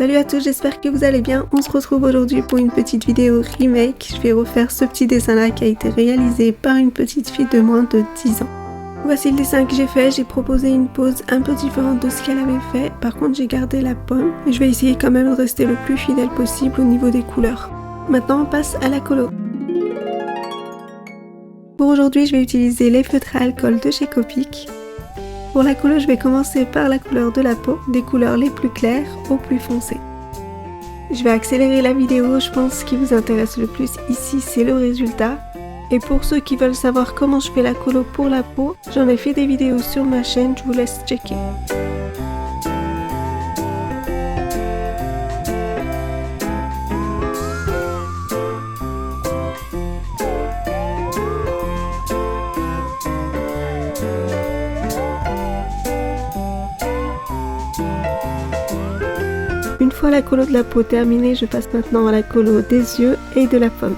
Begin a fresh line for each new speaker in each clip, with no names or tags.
Salut à tous, j'espère que vous allez bien. On se retrouve aujourd'hui pour une petite vidéo remake. Je vais refaire ce petit dessin là qui a été réalisé par une petite fille de moins de 10 ans. Voici le dessin que j'ai fait, j'ai proposé une pose un peu différente de ce qu'elle avait fait. Par contre j'ai gardé la pomme et je vais essayer quand même de rester le plus fidèle possible au niveau des couleurs. Maintenant on passe à la colo. Pour aujourd'hui je vais utiliser les feutres à alcool de chez Copic. Pour la colo, je vais commencer par la couleur de la peau, des couleurs les plus claires aux plus foncées. Je vais accélérer la vidéo, je pense que ce qui vous intéresse le plus ici c'est le résultat. Et pour ceux qui veulent savoir comment je fais la colo pour la peau, j'en ai fait des vidéos sur ma chaîne, je vous laisse checker. Une fois la colo de la peau terminée, je passe maintenant à la colo des yeux et de la pomme.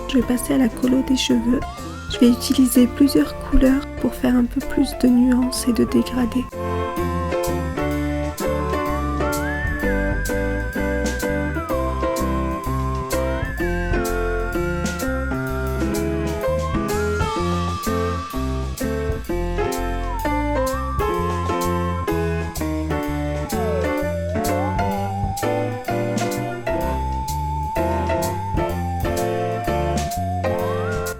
Je vais passer à la colo des cheveux. Je vais utiliser plusieurs couleurs pour faire un peu plus de nuances et de dégradés.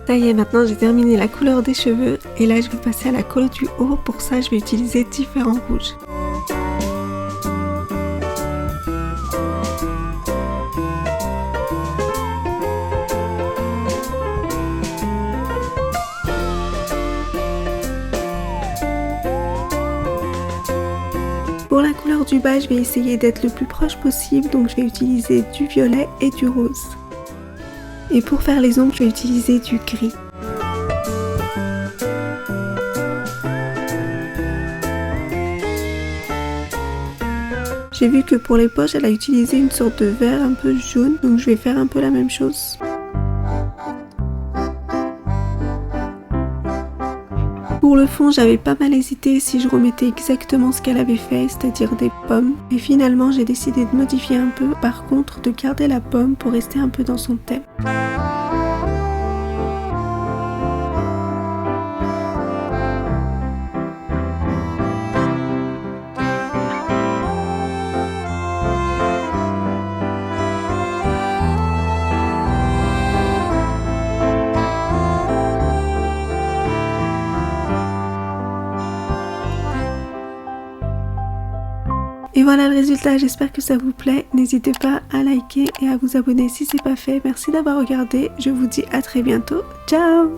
Ça y est, maintenant j'ai terminé la couleur des cheveux et là je vais passer à la colo du haut. Pour ça je vais utiliser différents rouges. Pour la couleur du bas, je vais essayer d'être le plus proche possible, donc je vais utiliser du violet et du rose. Et pour faire les ombres, je vais utiliser du gris. J'ai vu que pour les poches, elle a utilisé une sorte de vert un peu jaune, donc je vais faire un peu la même chose. Pour le fond, j'avais pas mal hésité si je remettais exactement ce qu'elle avait fait, c'est-à-dire des pommes. Et finalement, j'ai décidé de modifier un peu, par contre de garder la pomme pour rester un peu dans son thème. Et voilà le résultat, j'espère que ça vous plaît. N'hésitez pas à liker et à vous abonner si c'est pas fait. Merci d'avoir regardé, je vous dis à très bientôt. Ciao!